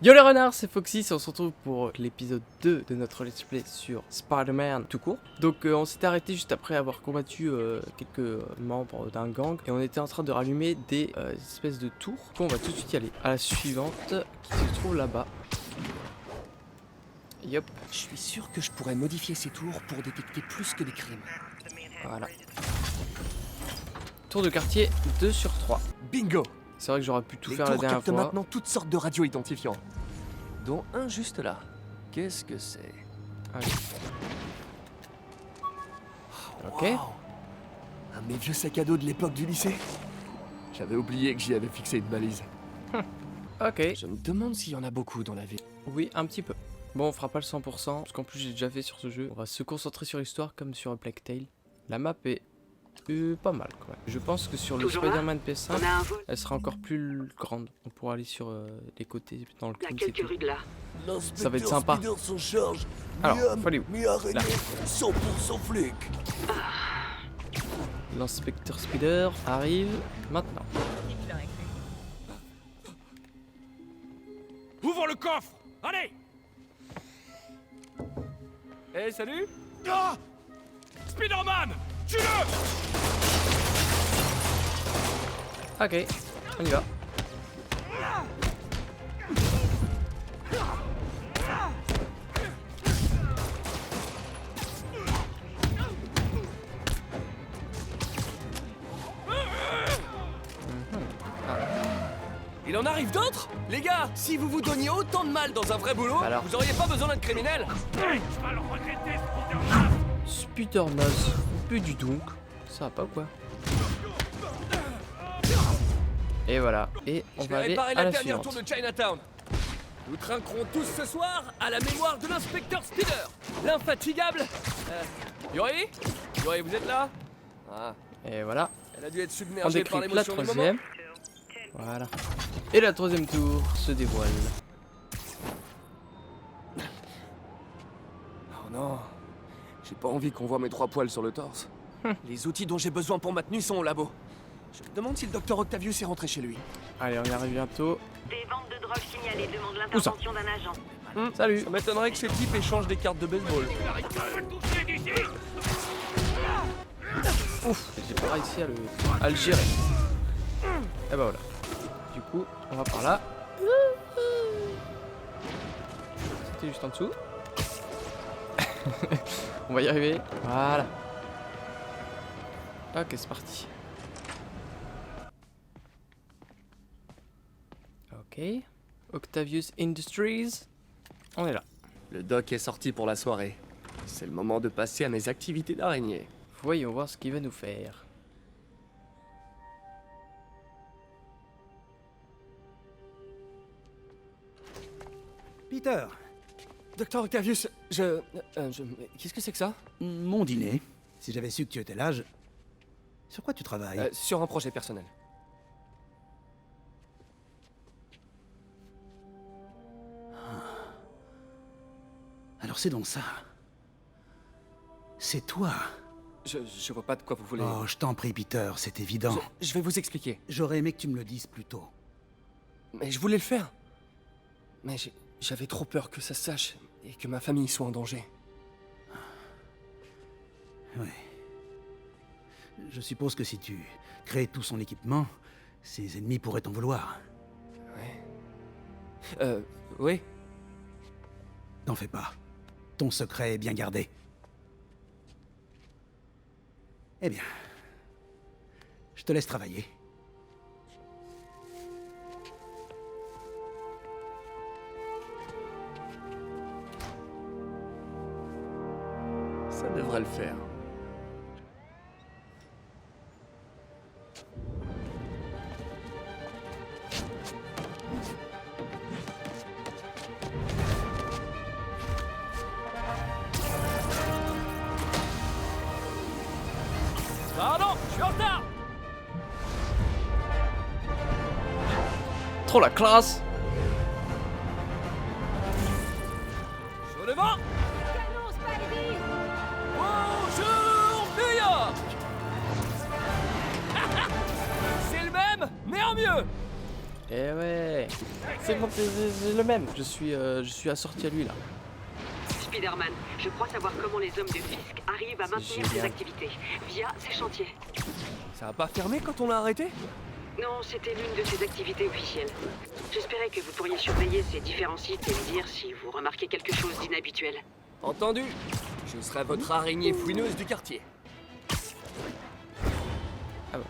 Yo les renards, c'est Foxy, on se retrouve pour l'épisode 2 de notre let's play sur Spider-Man tout court. Donc on s'était arrêté juste après avoir combattu quelques membres d'un gang et on était en train de rallumer des espèces de tours. Donc on va tout de suite y aller à la suivante qui se trouve là-bas. Yop. Je suis sûr que je pourrais modifier ces tours pour détecter plus que des crimes. Voilà. Tour de quartier 2 sur 3. Bingo! C'est vrai que j'aurais pu tout Les faire la tours dernière captent fois. maintenant toutes sortes de radios identifiants. Dont un juste là. Qu'est-ce que c'est? Allez. Ok. Wow. Un de mes vieux sacs à dos de l'époque du lycée. J'avais oublié que j'y avais fixé une balise. Ok. Je me demande s'il y en a beaucoup dans la ville. Oui, un petit peu. Bon, on fera pas le 100%, parce qu'en plus j'ai déjà fait sur ce jeu. On va se concentrer sur l'histoire comme sur Plague Tale. La map est pas mal quand même. Je pense que sur le Spider-Man PS5, elle sera encore plus grande. On pourra aller sur les côtés, dans le Il y a clean, quelques rues de là. Ça va être sympa. Alors, faut aller où? Là. 100% flic. L'inspecteur Spider arrive maintenant. Ouvre le coffre. Allez. Hey, salut! Ah Spider-Man, tue-le. Ok, on y va. Il en arrive d'autres? Les gars, si vous vous donniez autant de mal dans un vrai boulot, Alors. vous auriez pas besoin d'être criminel. Hey, tu vas le regretter, Spider-Man. Spider-Nose, plus du donc. Ça va pas ou quoi? Et voilà. Et on Je vais va aller réparer à la la dernière suivante. tour de Chinatown. Nous trinquerons tous ce soir à la mémoire de l'inspecteur Spider, l'infatigable. Yuri? Yuri, vous êtes là? Ah, Et voilà. elle a dû être On submergée par décrypte la l'émotion du moment. troisième. Voilà. Et la troisième tour se dévoile. Oh non, j'ai pas envie qu'on voit mes 3 poils sur le torse. Les outils dont j'ai besoin pour ma tenue sont au labo. Je me demande si le docteur Octavius est rentré chez lui. Allez, on y arrive bientôt. Des ventes de drogue signalées demandent l'intervention d'un agent. Salut. Ça m'étonnerait que ces types échangent des cartes de baseball. Ouf, j'ai pas réussi à le gérer. Et bah voilà. Du coup, on va par là. C'était juste en dessous. On va y arriver. Voilà. Ok, c'est parti. Ok. Octavius Industries. On est là. Le doc est sorti pour la soirée. C'est le moment de passer à mes activités d'araignée. Voyons voir ce qu'il va nous faire. Peter, Docteur Octavius, qu'est-ce que c'est que ça? mon dîner. Si j'avais su que tu étais là, Sur quoi tu travailles? Sur un projet personnel. Alors c'est donc ça. C'est toi. Je vois pas de quoi vous voulez. Oh, je t'en prie, Peter, c'est évident. Je vais vous expliquer. J'aurais aimé que tu me le dises plus tôt. Mais je voulais le faire. Mais j'avais trop peur que ça se sache et que ma famille soit en danger. Oui. Je suppose que si tu crées tout son équipement, ses ennemis pourraient t'en vouloir. Oui. T'en fais pas. Ton secret est bien gardé. Eh bien, je te laisse travailler. Ça devrait le faire. Pardon, je suis en retard. Trop la classe. Sur le vent. Bonjour, New York. C'est le même, mais en mieux. Eh ouais. C'est bon, c'est le même. Je suis assorti à lui là. Spider-Man, je crois savoir comment les hommes de Fisk arrivent à maintenir ses génial. activités via ces chantiers. Ça a pas fermé quand on l'a arrêté? Non, c'était l'une de ses activités officielles. J'espérais que vous pourriez surveiller ces différents sites et me dire si vous remarquez quelque chose d'inhabituel. Entendu. Je serai votre araignée fouineuse du quartier. Ah bon,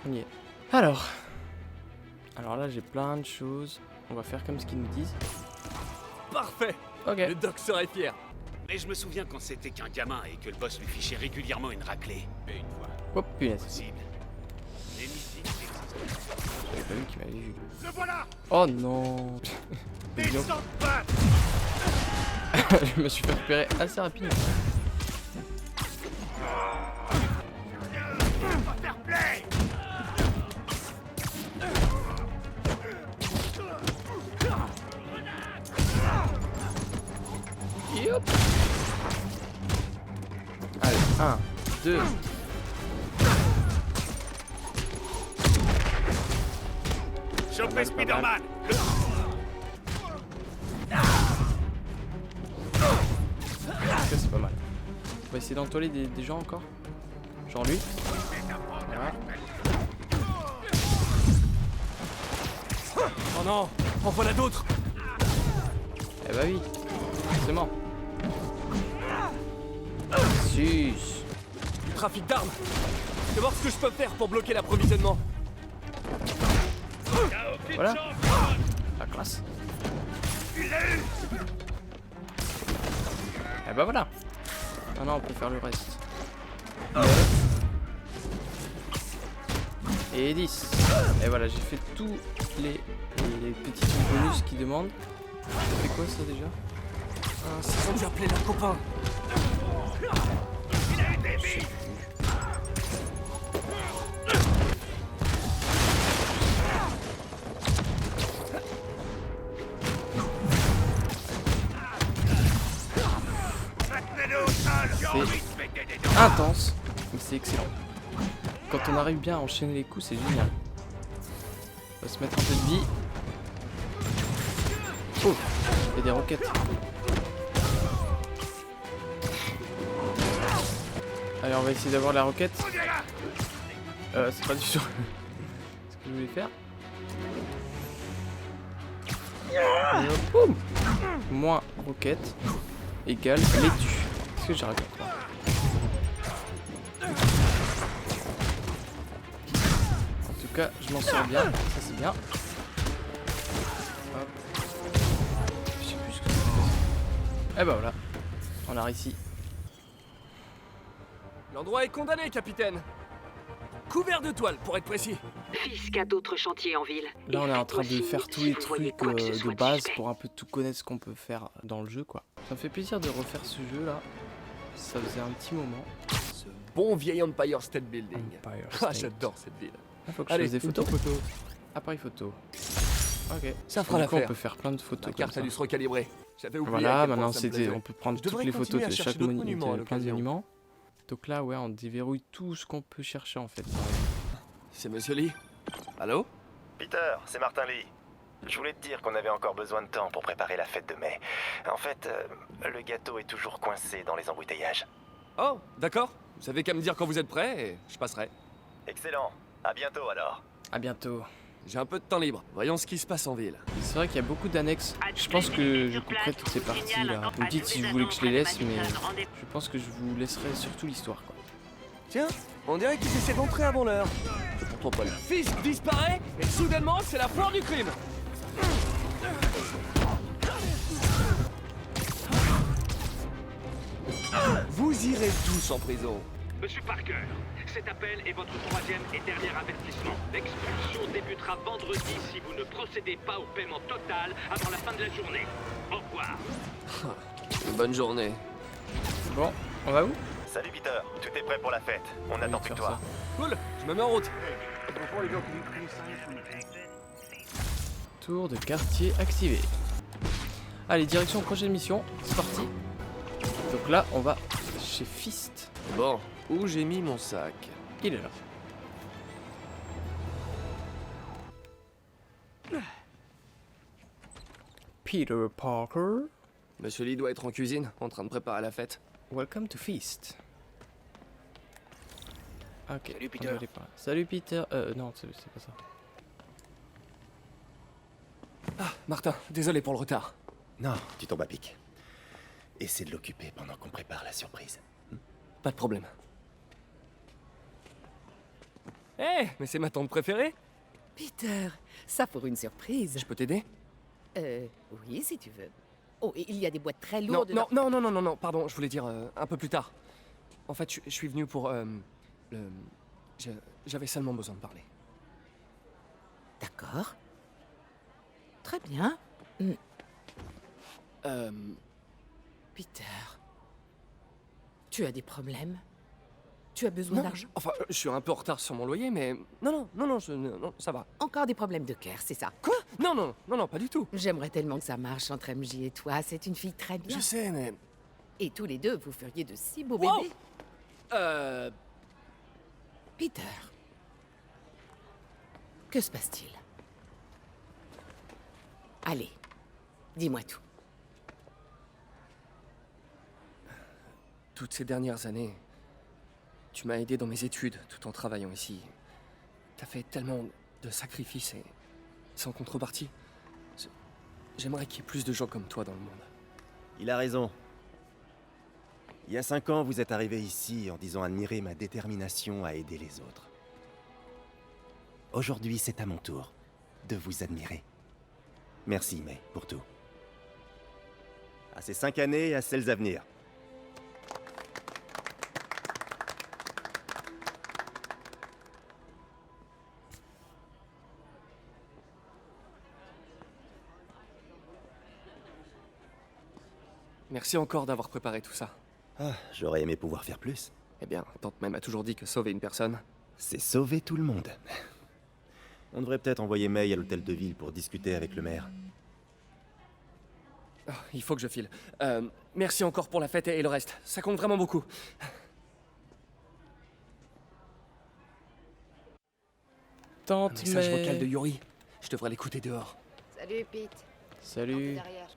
on y est. Alors là j'ai plein de choses. On va faire comme ce qu'ils nous disent. Parfait. Ok. Le doc serait fier. Mais je me souviens quand c'était qu'un gamin et que le boss lui fichait régulièrement une raclée. Et une fois, Hop, punaise. possible. Les mythiques existent. J'avais pas vu qu'il m'avait vu. Le voilà. Oh non. Des Idiot. sangs de pattes. Je me suis fait repérer assez rapidement. Fair play. Et hop. Allez, 1, 2. Chopez Spider-Man. Ça c'est pas mal. On va essayer d'entoiler des gens encore. Genre lui. Voilà. Oh non. En voilà d'autres. Eh bah oui. Forcément. Sus. Du trafic d'armes. Je vais voir ce que je peux faire pour bloquer l'approvisionnement. Voilà. La classe. Eh bah voilà. Maintenant on peut faire le reste. Et 10. Et voilà, j'ai fait tous les petits trucs bonus qui demandent. Ça fait quoi ça déjà? C'est ça que j'appelais leur copain. C'est intense, mais c'est excellent. Quand on arrive bien à enchaîner les coups, c'est génial. On va se mettre un peu de vie. Oh, il y a des roquettes. Allez, on va essayer d'avoir la roquette. C'est pas du tout ce que je voulais faire. Et hop, boum. Moins roquette égale les tue. Est-ce que j'arrive à faire? En tout cas, je m'en sors bien. Ça c'est bien. Hop. Je sais plus ce que c'est. Et bah voilà. On a réussi. L'endroit est condamné, capitaine. Couvert de toile, pour être précis. Fisk a d'autres chantiers en ville. Là on est en train de Faites-moi faire signe tous si les vous voyez trucs quoi que ce soit de base suspect. pour un peu tout connaître ce qu'on peut faire dans le jeu quoi. Ça me fait plaisir de refaire ce jeu là. Ça faisait un petit moment. Ce bon vieil Empire State Building. Empire Ah, State. j'adore cette ville. Il faut que je Allez, fasse des une photos. photo. Appareil photo. Ok. Ça fera Du coup, on l'affaire. peut faire plein de photos La comme carte ça. a dû se recalibrer. J'avais oublié. à Voilà, quel point maintenant ça me c'était, plaisait. on peut prendre Je toutes devrais les photos continuer à de chercher chaque d'autres monuments à de plein de l'occasion. monuments. Donc là, ouais, on déverrouille tout ce qu'on peut chercher en fait. C'est Monsieur Lee. Allô? Peter, c'est Martin Lee. Je voulais te dire qu'on avait encore besoin de temps pour préparer la fête de mai. En fait, le gâteau est toujours coincé dans les embouteillages. Oh, d'accord. Vous savez qu'à me dire quand vous êtes prêt et je passerai. Excellent. À bientôt alors. À bientôt. J'ai un peu de temps libre. Voyons ce qui se passe en ville. C'est vrai qu'il y a beaucoup d'annexes. Je pense que je couperai toutes ces parties là. Vous me dites si vous voulez que je les laisse, mais je pense que je vous laisserai surtout l'histoire quoi. Tiens, on dirait qu'ils essaient d'entrer avant l'heure. C'est pourtant pas là. Fisk disparaît et soudainement c'est la foire du crime. Vous irez tous en prison. Monsieur Parker, cet appel est votre troisième et dernier avertissement. L'expulsion débutera vendredi si vous ne procédez pas au paiement total avant la fin de la journée. Au revoir. Bonne journée. Bon, on va où? Salut Peter, tout est prêt pour la fête. On Oui, attend plus faire que toi. Cool, je me mets en route. Tour de quartier activé. Allez, direction prochaine mission. C'est parti. Donc là, on va chez Fist. Bon, où j'ai mis mon sac? Il est là. Peter Parker. Monsieur Lee doit être en cuisine, en train de préparer la fête. Welcome to feast. Ok. Salut, Peter. on va aller par là. Salut Peter. Non, c'est pas ça. Ah, Martin, désolé pour le retard. Non, tu tombes à pic. Essaie de l'occuper pendant qu'on prépare la surprise. Pas de problème. Eh, mais c'est ma tante préférée. Peter, ça pour une surprise. Je peux t'aider? Oui, si tu veux. Oh, et il y a des boîtes très Non, lourdes. non, pardon, je voulais dire un peu plus tard. En fait, je suis venu pour j'avais seulement besoin de parler. D'accord. Très bien. Peter, tu as des problèmes? Tu as besoin Non, d'argent? enfin, je suis un peu en retard sur mon loyer, mais non, ça va. Encore des problèmes de cœur, c'est ça? Quoi? Non, pas du tout. J'aimerais tellement que ça marche entre MJ et toi. C'est une fille très bien. Je sais, mais Et tous les deux, vous feriez de si beaux Wow. bébés. Peter, que se passe-t-il? Allez, dis-moi tout. toutes ces dernières années, tu m'as aidé dans mes études tout en travaillant ici. T'as fait tellement de sacrifices et sans contrepartie. J'aimerais qu'il y ait plus de gens comme toi dans le monde. Il a raison. Il y a 5 ans, vous êtes arrivé ici en disant admirer ma détermination à aider les autres. Aujourd'hui, c'est à mon tour de vous admirer. Merci, May, pour tout. À ces 5 années et à celles à venir. Merci encore d'avoir préparé tout ça. Ah, j'aurais aimé pouvoir faire plus. Eh bien, tante même a toujours dit que sauver une personne... C'est sauver tout le monde. On devrait peut-être envoyer May à l'hôtel de ville pour discuter avec le maire. Oh, il faut que je file. Merci encore pour la fête et le reste. Ça compte vraiment beaucoup. Un Tante message May. vocal de Yuri. Je devrais l'écouter dehors. Salut, Pete. Salut. Derrière.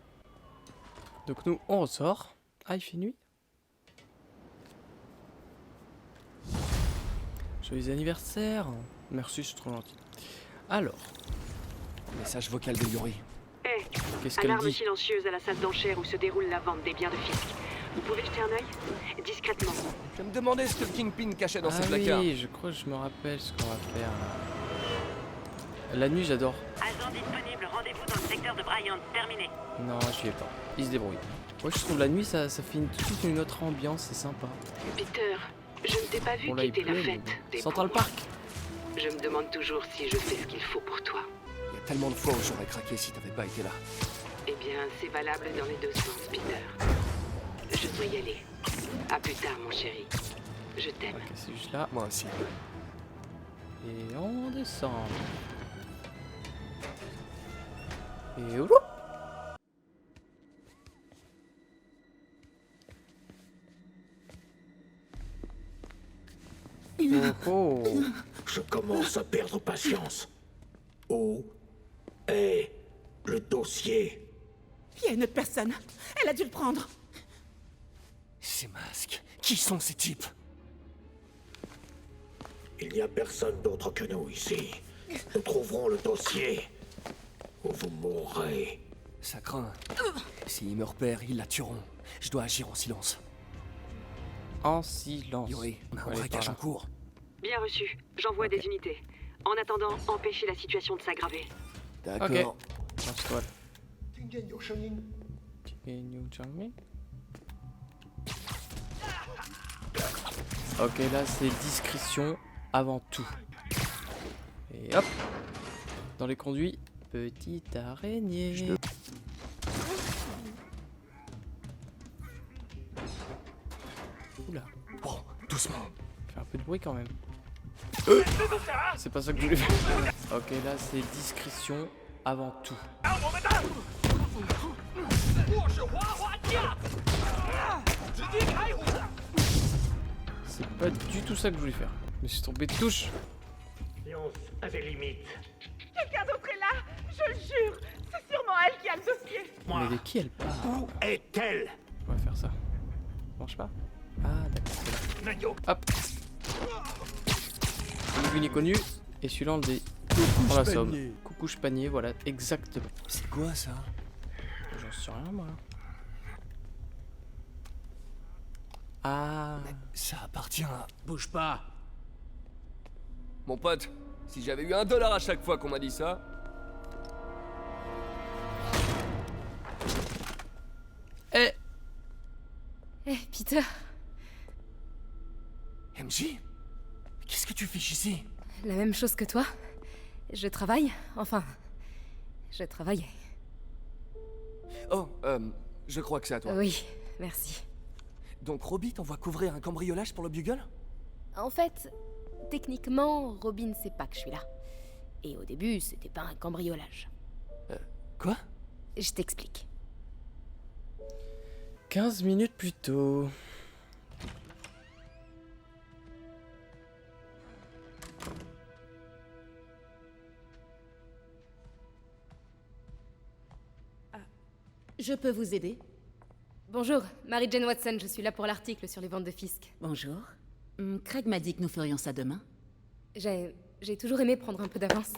Donc nous, on ressort. Ah, il fait nuit. Joyeux anniversaire. Merci, c'est trop gentil. Alors, Message vocal de Yuri. Hé, qu'est-ce qu'elle alarme dit? silencieuse à la salle d'enchères où se déroule la vente des biens de Fisk. Vous pouvez jeter un œil? Discrètement. Je me demandais ce que le Kingpin cachait dans Ah ses placards. oui, je crois que je me rappelle ce qu'on va faire là. La nuit, j'adore. Agent disponible, rendez-vous dans le secteur de Bryant. Terminé. Non, je n'y vais pas. Il se débrouille. Moi, je trouve la nuit, ça fait tout de suite une autre ambiance, c'est sympa. Peter, je ne t'ai pas vu Bon, là, il quitter la pleut, mais fête. bon. T'es Central pour moi. Park. Je me demande toujours si je fais ce qu'il faut pour toi. Il y a tellement de fois où j'aurais craqué si t'avais pas été là. Eh bien, c'est valable dans les deux sens, Peter. Je dois y aller. À plus tard, mon chéri. Je t'aime. Ok, c'est juste là. Moi aussi. Et on descend. Et whoop. Oh oh. Je commence à perdre patience. Où est le dossier? Il y a une autre personne. Elle a dû le prendre. Ces masques. Qui sont ces types? Il n'y a personne d'autre que nous ici. Nous trouverons le dossier. Ou vous mourrez. Ça craint. S'ils me repèrent, ils la tueront. Je dois agir en silence. En silence. Yuri, on a un Allez, braquage par en là. cours. Bien reçu. J'envoie des unités. En attendant, empêchez la situation de s'aggraver. D'accord. Lance-toi. Ok, là c'est discrétion avant tout. Et hop. Dans les conduits, petite araignée. Oula, Bon, doucement. fait un peu de bruit quand même. C'est pas ça que je voulais faire. Ok, là c'est discrétion avant tout. C'est pas du tout ça que je voulais faire. Je me suis trompé de touche. Science a des limites. Quelqu'un d'autre est là, je le jure. C'est sûrement elle qui a le dossier. Mais de qui elle parle? Où est-elle? On va faire ça. Ça marche pas? Ah, d'accord, c'est là. Nayo. Hop. Ni vu ni connu. Et celui-là, on le dit. On l'assomme. Coucouche panier, voilà, exactement. C'est quoi ça? J'en sais rien, moi. Ah. Ça appartient à... Bouge pas. Mon pote, si j'avais eu $1 à chaque fois qu'on m'a dit ça... Eh. Eh, Peter, MJ? Qu'est-ce que tu fiches ici? la même chose que toi. Je travaille, enfin, je travaillais. Oh, je crois que c'est à toi. Oui, merci. Donc Robbie t'envoie couvrir un cambriolage pour le Bugle? En fait, techniquement, Robin sait pas que je suis là. Et au début, c'était pas un cambriolage. Quoi? Je t'explique. 15 minutes plus tôt. Je peux vous aider? Bonjour, Mary-Jane Watson, je suis là pour l'article sur les ventes de Fisk. Bonjour. Craig m'a dit que nous ferions ça demain. J'ai toujours aimé prendre un peu d'avance.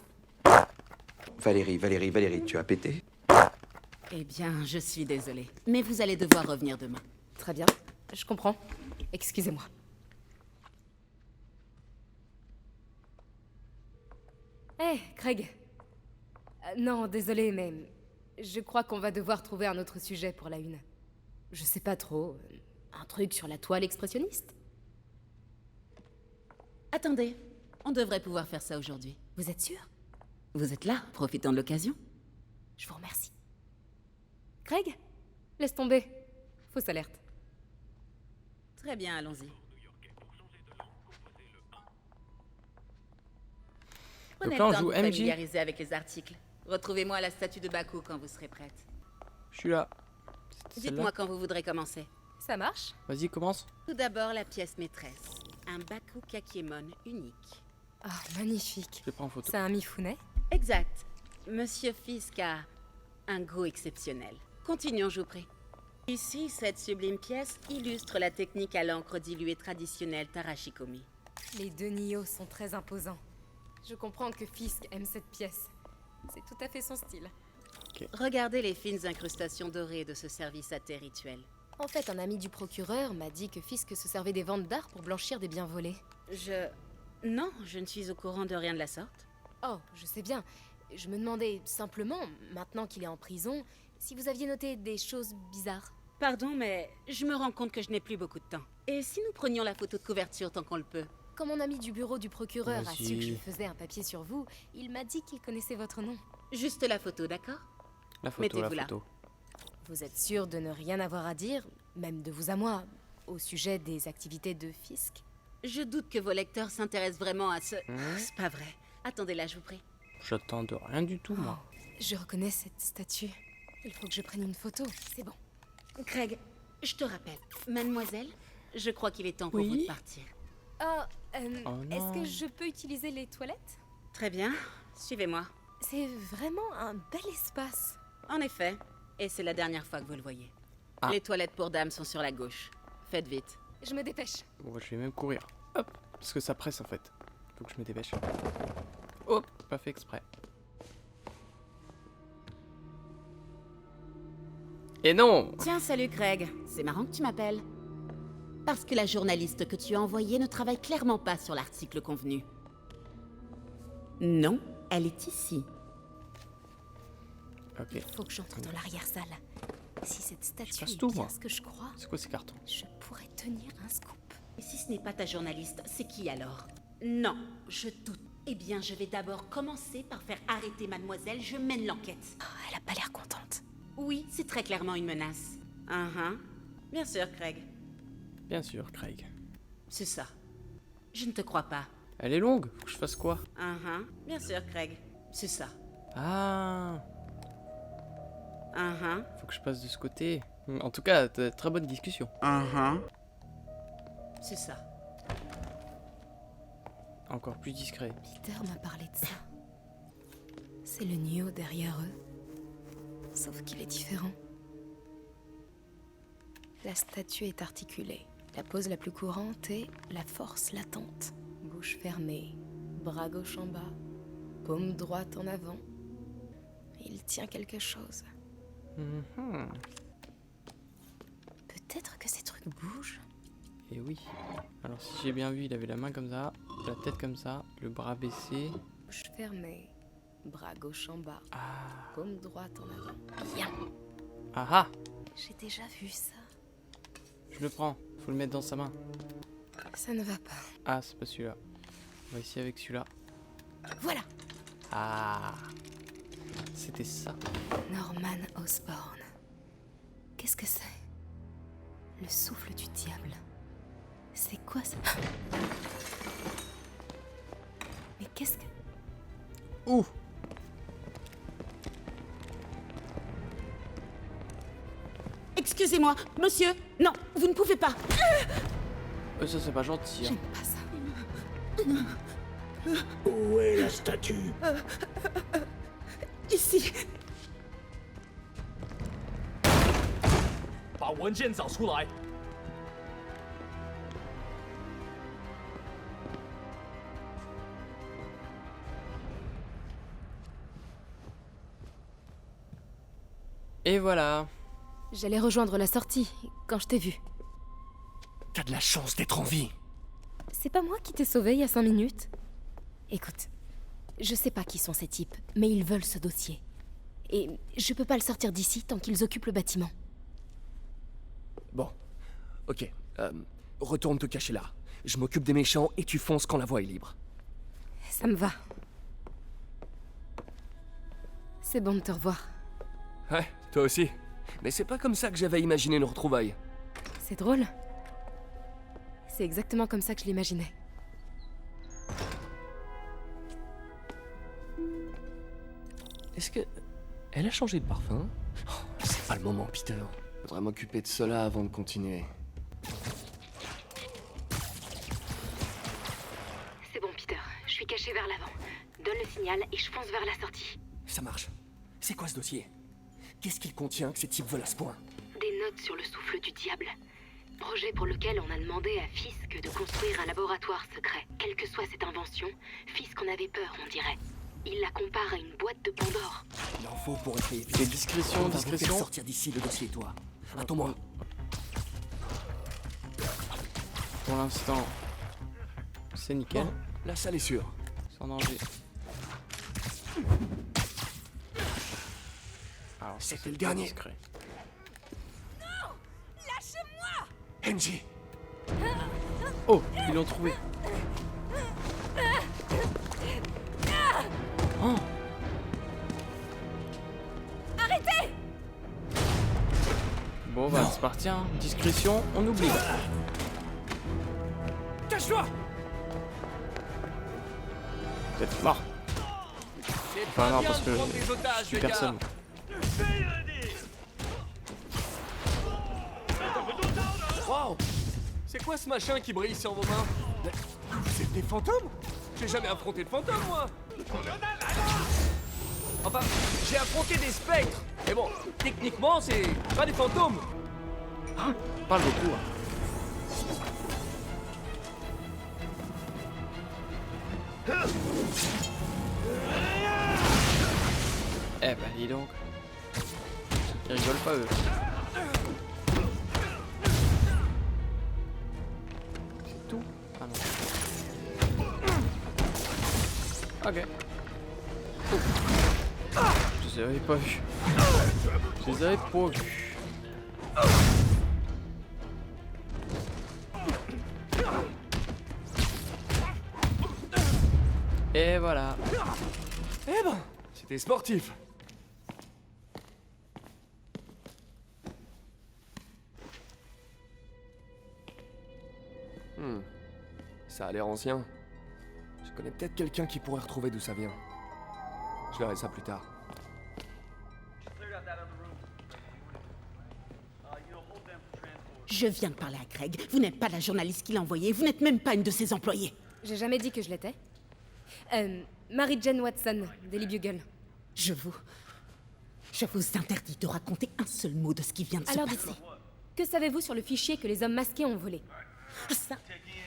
Valérie, tu as pété? Eh bien, je suis désolée. Mais vous allez devoir revenir demain. Très bien, je comprends. Excusez-moi. Hé, Craig. Non, désolé, mais je crois qu'on va devoir trouver un autre sujet pour la une. Je sais pas trop. Un truc sur la toile expressionniste? Attendez, on devrait pouvoir faire ça aujourd'hui. Vous êtes sûr? Vous êtes là, profitant de l'occasion. Je vous remercie. Craig? Laisse tomber. Fausse alerte. Très bien, allons-y. Prenez Donc là, on le temps joue de vous MJ. familiariser avec les articles. Retrouvez-moi à la statue de Baku quand vous serez prête. Je suis là. C'était Dites-moi celle-là. quand vous voudrez commencer. Ça marche? Vas-y, commence. Tout d'abord, la pièce maîtresse. Un Baku Kakiemon unique. Ah, magnifique. Je le prends en photo. C'est un Mifune? Exact. Monsieur Fisk a un goût exceptionnel. Continuons, je vous prie. Ici, cette sublime pièce illustre la technique à l'encre diluée traditionnelle Tarashikomi. Les deux Nioh sont très imposants. Je comprends que Fisk aime cette pièce. C'est tout à fait son style. Regardez les fines incrustations dorées de ce service à thé rituel. En fait, un ami du procureur m'a dit que Fisk se servait des ventes d'art pour blanchir des biens volés. Non, je ne suis au courant de rien de la sorte. Oh, je sais bien. Je me demandais simplement, maintenant qu'il est en prison, si vous aviez noté des choses bizarres. Pardon, mais je me rends compte que je n'ai plus beaucoup de temps. Et si nous prenions la photo de couverture tant qu'on le peut? Quand mon ami du bureau du procureur a Vas-y. su que je faisais un papier sur vous, il m'a dit qu'il connaissait votre nom. Juste la photo, d'accord? La photo, Mettez-vous la là. photo. Vous êtes sûr de ne rien avoir à dire, même de vous à moi, au sujet des activités de Fisk? Je doute que vos lecteurs s'intéressent vraiment à ce... C'est pas vrai. Attendez là, je vous prie. J'attends de rien du tout, moi. Je reconnais cette statue. Il faut que je prenne une photo, c'est bon. Craig, je te rappelle. Mademoiselle, je crois qu'il est temps pour Oui? vous de partir. Oh, non. est-ce que je peux utiliser les toilettes? Très bien, suivez-moi. C'est vraiment un bel espace. En effet, et c'est la dernière fois que vous le voyez. Ah. Les toilettes pour dames sont sur la gauche. Faites vite. Je me dépêche. Bon, bah, je vais même courir. Hop. Parce que ça presse, en fait. Faut que je me dépêche. Hop. Pas fait exprès. Et non! Tiens, salut Craig. C'est marrant que tu m'appelles. Parce que la journaliste que tu as envoyée ne travaille clairement pas sur l'article convenu. Non, elle est ici. Ok. Il faut que j'entre dans l'arrière-salle. Si cette statue passe est tout, bien moi. ce que je crois, C'est quoi ces cartons? je pourrais tenir un scoop. Et si ce n'est pas ta journaliste, c'est qui alors? Non, je doute. Eh bien, je vais d'abord commencer par faire arrêter mademoiselle, je mène l'enquête. Oh, elle a pas l'air contente. Oui, c'est très clairement une menace. Bien sûr, Craig. Bien sûr, Craig. C'est ça. Je ne te crois pas. Elle est longue. Faut que je fasse quoi? Bien sûr, Craig. C'est ça. Ah. Faut que je passe de ce côté. En tout cas, très bonne discussion. C'est ça. Encore plus discret. Peter m'a parlé de ça. C'est le Nioh derrière eux. sauf qu'il est différent. La statue est articulée. La pose la plus courante est la force latente. Bouche fermée, bras gauche en bas, paume droite en avant. Il tient quelque chose. Peut-être que ces trucs bougent. Et oui. Alors si j'ai bien vu, il avait la main comme ça, la tête comme ça, le bras baissé. Bouche fermée, bras gauche en bas, paume droite en avant. Bien. Ah ah! J'ai déjà vu ça. Je le prends, faut le mettre dans sa main. Ça ne va pas. Ah, c'est pas celui-là. On va essayer avec celui-là. Voilà. Ah! C'était ça. Norman Osborn. Qu'est-ce que c'est? Le souffle du diable. C'est quoi ça? Mais qu'est-ce que... Ouh! Excusez-moi, monsieur. Non, vous ne pouvez pas. Ça c'est pas gentil. Hein. J'aime pas ça. Où est la statue? Ici. 把文件找出来。 Et voilà. J'allais rejoindre la sortie quand je t'ai vu. T'as de la chance d'être en vie. C'est pas moi qui t'ai sauvé il y a 5 minutes. Écoute, je sais pas qui sont ces types, mais ils veulent ce dossier. Et je peux pas le sortir d'ici tant qu'ils occupent le bâtiment. Bon, ok. Retourne te cacher là. Je m'occupe des méchants et tu fonces quand la voie est libre. Ça me va. C'est bon de te revoir. Ouais, toi aussi. Mais c'est pas comme ça que j'avais imaginé nos retrouvailles. C'est drôle. C'est exactement comme ça que je l'imaginais. Est-ce que... Elle a changé de parfum? Oh, c'est pas le moment, Peter. Faudrait m'occuper de cela avant de continuer. C'est bon, Peter. Je suis caché vers l'avant. Donne le signal et je fonce vers la sortie. Ça marche. C'est quoi ce dossier? Qu'est-ce qu'il contient que ces types veulent à ce point? Des notes sur le souffle du diable. Projet pour lequel on a demandé à Fisk de construire un laboratoire secret. Quelle que soit cette invention, Fisk en avait peur, on dirait. Il la compare à une boîte de Pandore. Il en faut pour essayer. Et discrétion, discrétion. Sortir d'ici le dossier, toi. Attends-moi. Pour l'instant, c'est nickel. Bon, la salle est sûre. Sans danger. Alors, c'était le dernier. Discret. Non! Lâchez-moi! Angie! Oh, ils l'ont trouvé. Oh. Arrêtez! Bon, bah, c'est parti, hein. Discrétion, on oublie. Cache-toi! Peut-être mort. Enfin, non, parce que je suis personne. Wow! C'est quoi ce machin qui brille sur vos mains? Vous êtes des fantômes? J'ai jamais affronté de fantômes, moi! Enfin, j'ai affronté des spectres! Mais bon, techniquement, c'est pas des fantômes! Parle beaucoup, hein. Eh bah, dis donc. Ils rigolent pas, eux. C'est tout? Ah non. Ok. Oh. Je les avais pas vus. Je les avais pas vus. Et voilà. Eh ben, c'était sportif. Ça a l'air ancien. Je connais peut-être quelqu'un qui pourrait retrouver d'où ça vient. Je verrai ça plus tard. Je viens de parler à Craig. Vous n'êtes pas la journaliste qui l'a envoyé. Vous n'êtes même pas une de ses employées. J'ai jamais dit que je l'étais. Mary Jane Watson, Daily Bugle. Je Je vous interdis de raconter un seul mot de ce qui vient de se Alors passer. dites-moi, que savez-vous sur le fichier que les hommes masqués ont volé? Ça,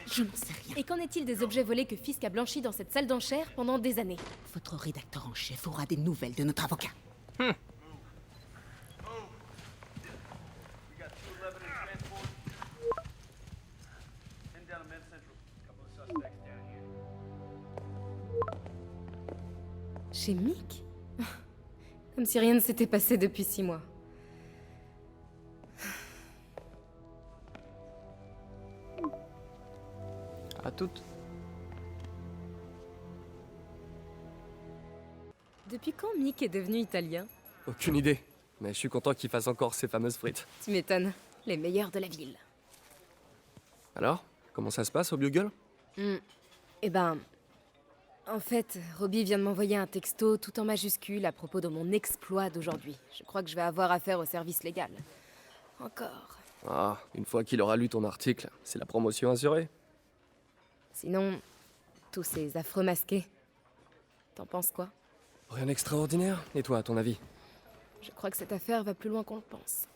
je n'en sais rien. Et qu'en est-il des objets volés que Fisk a blanchis dans cette salle d'enchères pendant des années? Votre rédacteur en chef aura des nouvelles de notre avocat. Chez Mick? Comme si rien ne s'était passé depuis 6 mois. À toutes. Depuis quand Mick est devenu italien? Aucune idée. Mais je suis content qu'il fasse encore ses fameuses frites. Tu m'étonnes. Les meilleurs de la ville. Alors, comment ça se passe au Bugle? Eh ben... En fait, Robbie vient de m'envoyer un texto tout en majuscule à propos de mon exploit d'aujourd'hui. Je crois que je vais avoir affaire au service légal. Encore. Ah, une fois qu'il aura lu ton article, c'est la promotion assurée. Sinon, tous ces affreux masqués. T'en penses quoi? Rien d'extraordinaire. Et toi, à ton avis? Je crois que cette affaire va plus loin qu'on le pense.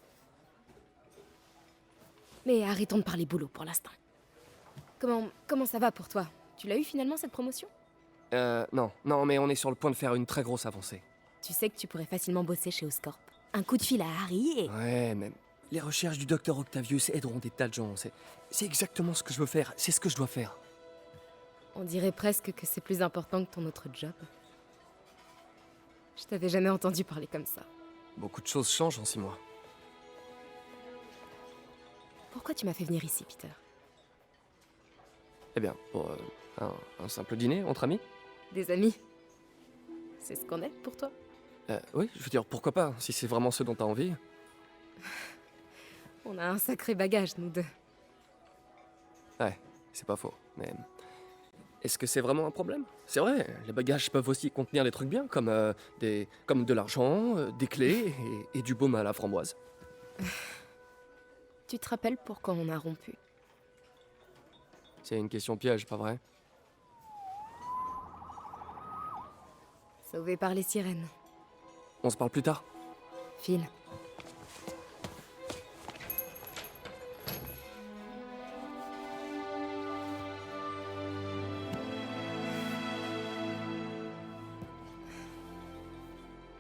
Mais arrêtons de parler boulot pour l'instant. Comment ça va pour toi? Tu l'as eu finalement cette promotion? Non, mais on est sur le point de faire une très grosse avancée. Tu sais que tu pourrais facilement bosser chez Oscorp. Un coup de fil à Harry et... Ouais, mais les recherches du docteur Octavius aideront des tas de gens. C'est exactement ce que je veux faire. C'est ce que je dois faire. On dirait presque que c'est plus important que ton autre job. Je t'avais jamais entendu parler comme ça. Beaucoup de choses changent en 6 mois. Pourquoi tu m'as fait venir ici, Peter? Eh bien, pour un simple dîner entre amis. Des amis? C'est ce qu'on est pour toi? Oui, je veux dire, pourquoi pas, si c'est vraiment ce dont t'as envie. On a un sacré bagage, nous deux. Ouais, c'est pas faux, mais... Est-ce que c'est vraiment un problème? C'est vrai, les bagages peuvent aussi contenir des trucs bien, comme de l'argent, des clés et du baume à la framboise. Tu te rappelles pourquoi on a rompu? C'est une question piège, pas vrai? Sauvé par les sirènes. On se parle plus tard. File.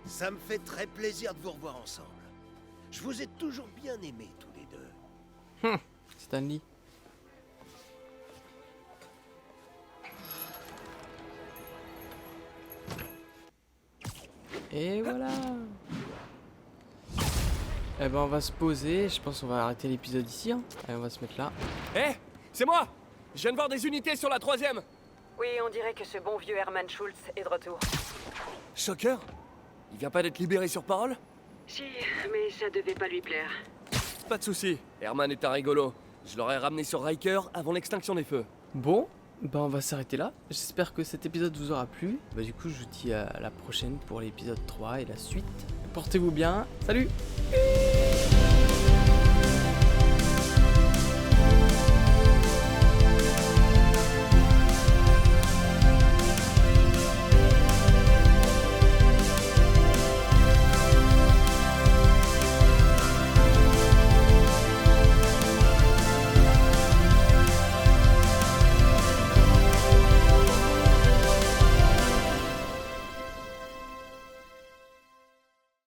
Ça me fait très plaisir de vous revoir ensemble. Je vous ai toujours bien aimés tous les deux. Stanley. Et voilà. Eh ben on va se poser, je pense qu'on va arrêter l'épisode ici. Hein. Allez, on va se mettre là. Hé, c'est moi! Je viens de voir des unités sur la 3e. Oui, on dirait que ce bon vieux Hermann Schultz est de retour. Shocker? Il vient pas d'être libéré sur parole? Si, mais ça devait pas lui plaire. Pas de souci. Hermann est un rigolo. Je l'aurais ramené sur Riker avant l'extinction des feux. Bon, bah on va s'arrêter là. J'espère que cet épisode vous aura plu. Bah du coup je vous dis à la prochaine pour l'épisode 3 et la suite. Portez-vous bien. Salut!